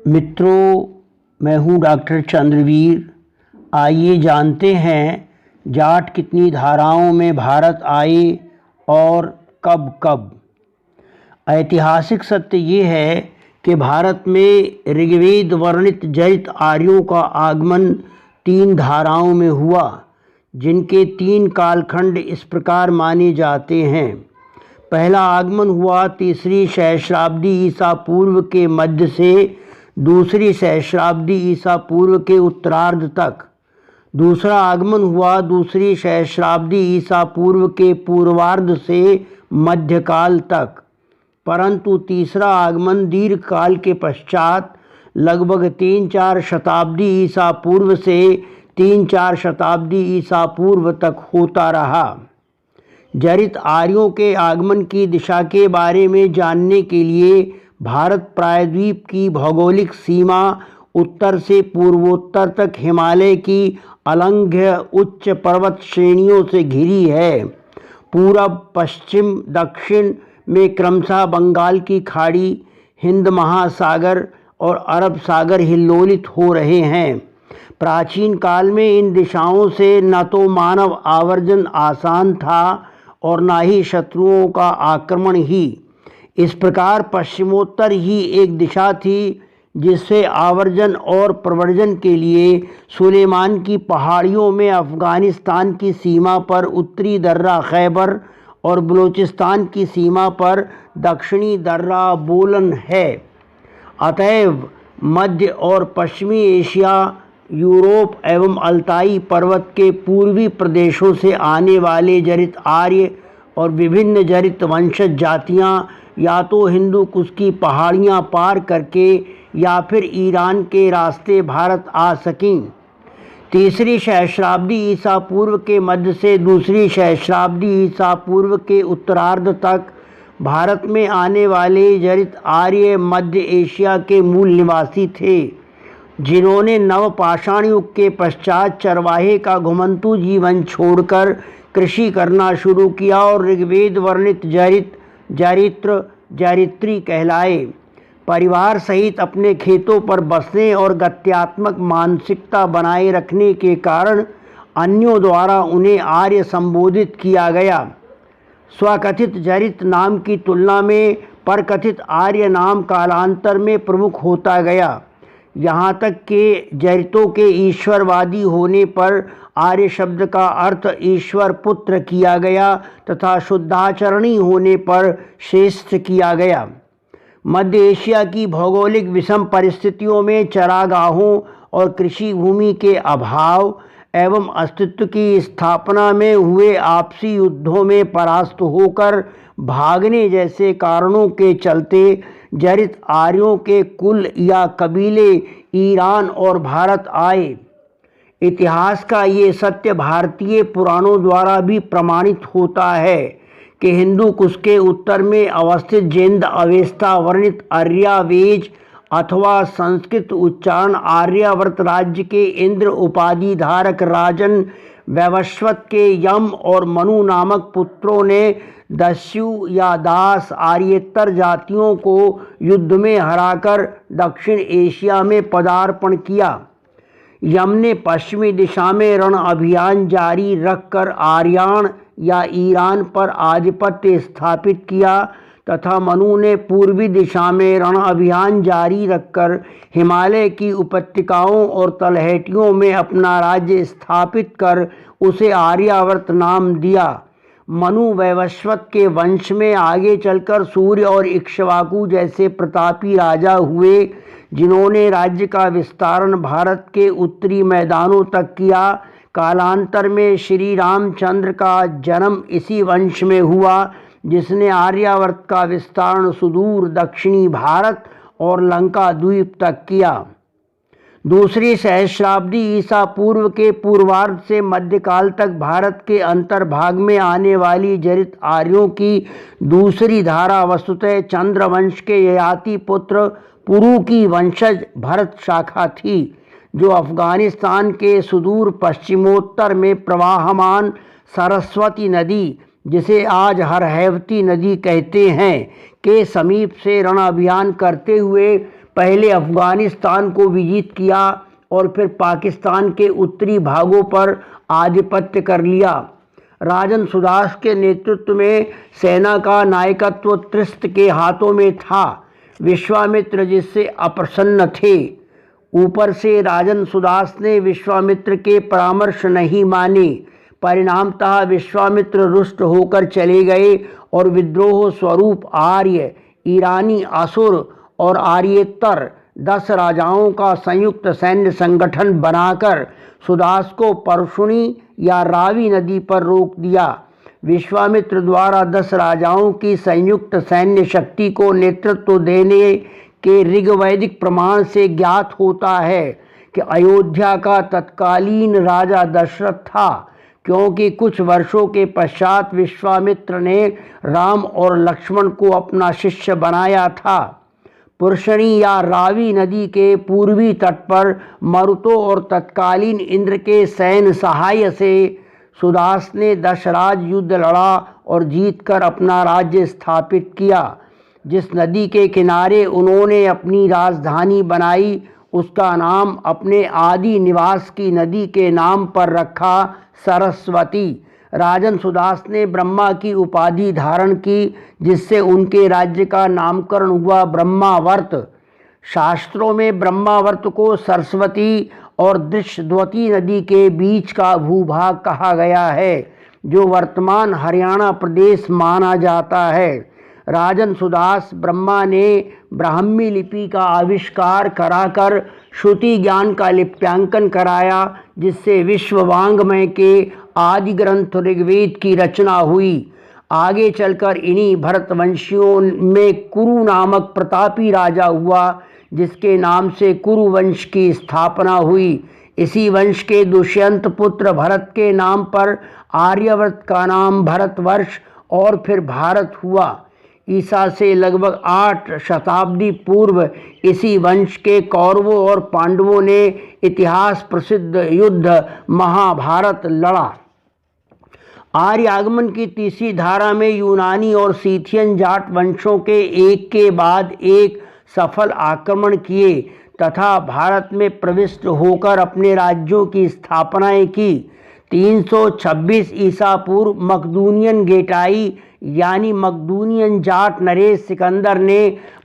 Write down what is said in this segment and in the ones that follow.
मित्रों, मैं हूँ डॉक्टर चंद्रवीर। आइए जानते हैं जाट कितनी धाराओं में भारत आए और कब कब। ऐतिहासिक सत्य ये है कि भारत में ऋग्वेद वर्णित जैत आर्यों का आगमन 3 धाराओं में हुआ, जिनके 3 कालखंड इस प्रकार माने जाते हैं। पहला आगमन हुआ 3री सहस्राब्दी ईसा पूर्व के मध्य से 2री सहस्राब्दी ईसा पूर्व के उत्तरार्ध तक। दूसरा आगमन हुआ 2री सहस्राब्दी ईसा पूर्व के पूर्वार्ध से मध्यकाल तक। परंतु तीसरा आगमन दीर्घ काल के पश्चात लगभग 3-4 शताब्दी ईसा पूर्व से 3-4 शताब्दी ईसा पूर्व तक होता रहा। जरित आर्यों के आगमन की दिशा के बारे में जानने के लिए भारत प्रायद्वीप की भौगोलिक सीमा उत्तर से पूर्वोत्तर तक हिमालय की अलंघ्य उच्च पर्वत श्रेणियों से घिरी है। पूरब, पश्चिम, दक्षिण में क्रमशः बंगाल की खाड़ी, हिंद महासागर और अरब सागर हिल्लोलित हो रहे हैं। प्राचीन काल में इन दिशाओं से न तो मानव आवर्जन आसान था और न ही शत्रुओं का आक्रमण ही। इस प्रकार पश्चिमोत्तर ही एक दिशा थी जिससे आवर्जन और प्रव्रजन के लिए सुलेमान की पहाड़ियों में अफ़गानिस्तान की सीमा पर उत्तरी दर्रा खैबर और बलूचिस्तान की सीमा पर दक्षिणी दर्रा बोलन है। अतएव मध्य और पश्चिमी एशिया, यूरोप एवं अल्ताई पर्वत के पूर्वी प्रदेशों से आने वाले जरित आर्य और विभिन्न जरित वंशज जातियां या तो हिंदू कुश की पहाड़ियां पार करके या फिर ईरान के रास्ते भारत आ सकीं। 3री सहस्राब्दी ईसा पूर्व के मध्य से 2री सहस्राब्दी ईसा पूर्व के उत्तरार्ध तक भारत में आने वाले जरित आर्य मध्य एशिया के मूल निवासी थे, जिन्होंने नवपाषाण युग के पश्चात चरवाहे का घुमंतू जीवन छोड़कर कृषि करना शुरू किया और ऋग्वेद वर्णित जरित, जरित्र, जरित्री कहलाए। परिवार सहित अपने खेतों पर बसने और गत्यात्मक मानसिकता बनाए रखने के कारण अन्यों द्वारा उन्हें आर्य संबोधित किया गया। स्वकथित जरित नाम की तुलना में परकथित आर्य नाम कालांतर में प्रमुख होता गया, यहाँ तक कि जरितों के ईश्वरवादी होने पर आर्य शब्द का अर्थ ईश्वर पुत्र किया गया तथा शुद्धाचरणी होने पर श्रेष्ठ किया गया। मध्य एशिया की भौगोलिक विषम परिस्थितियों में चरागाहों और कृषि भूमि के अभाव एवं अस्तित्व की स्थापना में हुए आपसी युद्धों में परास्त होकर भागने जैसे कारणों के चलते जरित आर्यों के कुल या कबीले ईरान और भारत आए। इतिहास का ये सत्य भारतीय पुराणों द्वारा भी प्रमाणित होता है कि हिंदू कुश के उत्तर में अवस्थित जिंद अवेस्ता वर्णित आर्यावेज अथवा संस्कृत उच्चारण आर्यावर्त राज्य के इंद्र उपाधि धारक राजन वैवस्वत के यम और मनु नामक पुत्रों ने दस्यु या दास आर्येतर जातियों को युद्ध में हराकर दक्षिण एशिया में पदार्पण किया। यम ने पश्चिमी दिशा में रण अभियान जारी रखकर आर्यान या ईरान पर आधिपत्य स्थापित किया तथा मनु ने पूर्वी दिशा में रण अभियान जारी रखकर हिमालय की उपत्यकाओं और तलहटियों में अपना राज्य स्थापित कर उसे आर्यावर्त नाम दिया। मनु वैवस्वत के वंश में आगे चलकर सूर्य और इक्ष्वाकु जैसे प्रतापी राजा हुए, जिन्होंने राज्य का विस्तारण भारत के उत्तरी मैदानों तक किया। कालांतर में श्री रामचंद्र का जन्म इसी वंश में हुआ, जिसने आर्यावर्त का विस्तारण सुदूर दक्षिणी भारत और लंका द्वीप तक किया। 2री सहस्राब्दी ईसा पूर्व के पूर्वार्ध से मध्यकाल तक भारत के अंतर्भाग में आने वाली जरित आर्यों की दूसरी धारा वस्तुतः चंद्रवंश के ययाति पुत्र पुरु की वंशज भरत शाखा थी, जो अफगानिस्तान के सुदूर पश्चिमोत्तर में प्रवाहमान सरस्वती नदी, जिसे आज हरहैवती नदी कहते हैं, के समीप से रण अभियान करते हुए पहले अफगानिस्तान को विजित किया और फिर पाकिस्तान के उत्तरी भागों पर आधिपत्य कर लिया। राजन सुदास के नेतृत्व में सेना का नायकत्व त्रिस्त के हाथों में था, विश्वामित्र जिससे अप्रसन्न थे। ऊपर से राजन सुदास ने विश्वामित्र के परामर्श नहीं माने। परिणामतः विश्वामित्र रुष्ट होकर चले गए और विद्रोह स्वरूप आर्य, ईरानी, असुर और आर्येतर 10 राजाओं का संयुक्त सैन्य संगठन बनाकर सुदास को परशुनी या रावी नदी पर रोक दिया। विश्वामित्र द्वारा 10 राजाओं की संयुक्त सैन्य शक्ति को नेतृत्व देने के ऋग्वैदिक प्रमाण से ज्ञात होता है कि अयोध्या का तत्कालीन राजा दशरथ था, क्योंकि कुछ वर्षों के पश्चात विश्वामित्र ने राम और लक्ष्मण को अपना शिष्य बनाया था। पुरुषणी या रावी नदी के पूर्वी तट पर मरुतों और तत्कालीन इंद्र के सैन्य सहाय से सुदास ने दशराज युद्ध लड़ा और जीतकर अपना राज्य स्थापित किया। जिस नदी के किनारे उन्होंने अपनी राजधानी बनाई उसका नाम अपने आदि निवास की नदी के नाम पर रखा, सरस्वती। राजन सुदास ने ब्रह्मा की उपाधि धारण की, जिससे उनके राज्य का नामकरण हुआ ब्रह्मावर्त। शास्त्रों में ब्रह्मावर्त को सरस्वती और दृश्यद्वती नदी के बीच का भूभाग कहा गया है, जो वर्तमान हरियाणा प्रदेश माना जाता है। राजन सुदास ब्रह्मा ने ब्राह्मी लिपि का आविष्कार कराकर श्रुति ज्ञान का लिप्यांकन कराया, जिससे विश्ववांग्मय के आदि ग्रंथ ऋग्वेद की रचना हुई। आगे चलकर इन्हीं भरतवंशियों में कुरु नामक प्रतापी राजा हुआ, जिसके नाम से कुरु वंश की स्थापना हुई। इसी वंश के दुष्यंत पुत्र भरत के नाम पर आर्यवर्त का नाम भरतवर्ष और फिर भारत हुआ। ईसा से लगभग 8 शताब्दी पूर्व इसी वंश के कौरवों और पांडवों ने इतिहास प्रसिद्ध युद्ध महाभारत लड़ा। आर्य आगमन की तीसरी धारा में यूनानी और सीथियन जाट वंशों के एक के बाद एक सफल आक्रमण किए तथा भारत में प्रविष्ट होकर अपने राज्यों की स्थापनाएं की। 326 ईसा पूर्व मकदूनियन गेटाई यानी मकदूनियन जाट नरेश सिकंदर ने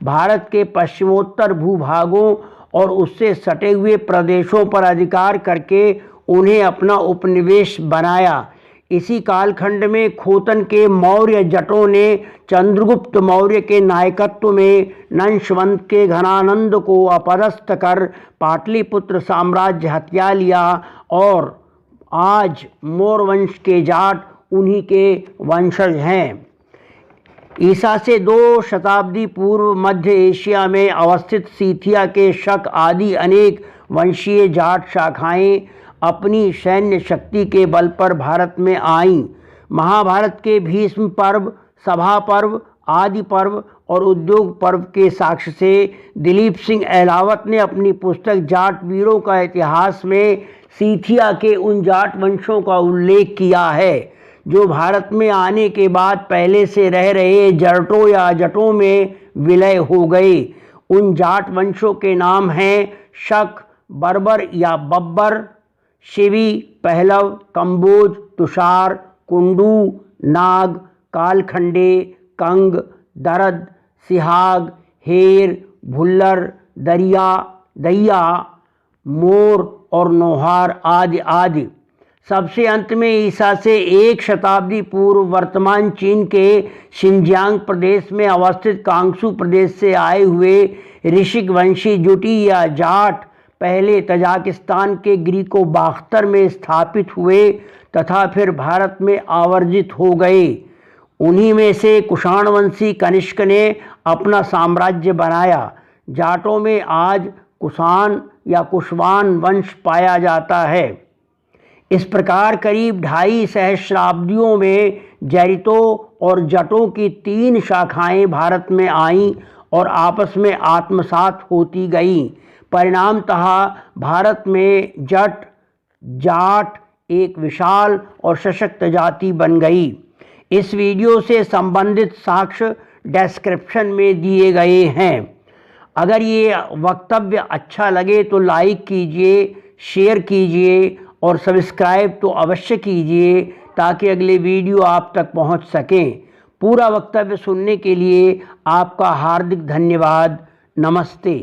भारत के पश्चिमोत्तर भूभागों और उससे सटे हुए प्रदेशों पर अधिकार करके उन्हें अपना उपनिवेश बनाया। इसी कालखंड में खोतन के मौर्य जटों ने चंद्रगुप्त मौर्य के नायकत्व में नंशवंत के घनानंद को अपदस्थ कर पाटलिपुत्र साम्राज्य हथिया लिया और आज मोर वंश के जाट उन्हीं के वंशज हैं। ईसा से 2 शताब्दी पूर्व मध्य एशिया में अवस्थित सीथिया के शक आदि अनेक वंशीय जाट शाखाएं अपनी सैन्य शक्ति के बल पर भारत में आईं। महाभारत के भीष्म पर्व, सभा पर्व, आदि पर्व और उद्योग पर्व के साक्ष्य से दिलीप सिंह अहलावत ने अपनी पुस्तक जाट वीरों का इतिहास में सीथिया के उन जाट वंशों का उल्लेख किया है जो भारत में आने के बाद पहले से रह रहे जरटों या जटों में विलय हो गए। उन जाट वंशों के नाम हैं शक, बर्बर या बब्बर, शिवी, पहलव, कंबोज, तुषार, कुंडू, नाग, कालखंडे, कंग, दरद, सिहाग, हेर, भुल्लर, दरिया, मोर और नौहार आदि आदि। सबसे अंत में ईसा से 1 शताब्दी पूर्व वर्तमान चीन के शिनजियांग प्रदेश में अवस्थित कांगसू प्रदेश से आए हुए ऋषिक वंशी जुटी या जाट पहले तजाकिस्तान के ग्रीको बाख्तर में स्थापित हुए तथा फिर भारत में आवर्जित हो गए। उन्हीं में से कुषाणवंशी कनिष्क ने अपना साम्राज्य बनाया। जाटों में आज कुषाण या कुशवान वंश पाया जाता है। इस प्रकार करीब 2.5 सहस्राब्दियों में जैरितों और जटों की 3 शाखाएं भारत में आईं और आपस में आत्मसात होती गईं। परिणामतः भारत में जट जाट एक विशाल और सशक्त जाति बन गई। इस वीडियो से संबंधित साक्ष्य डिस्क्रिप्शन में दिए गए हैं। अगर ये वक्तव्य अच्छा लगे तो लाइक कीजिए, शेयर कीजिए और सब्सक्राइब तो अवश्य कीजिए ताकि अगले वीडियो आप तक पहुंच सकें। पूरा वक्तव्य सुनने के लिए आपका हार्दिक धन्यवाद। नमस्ते।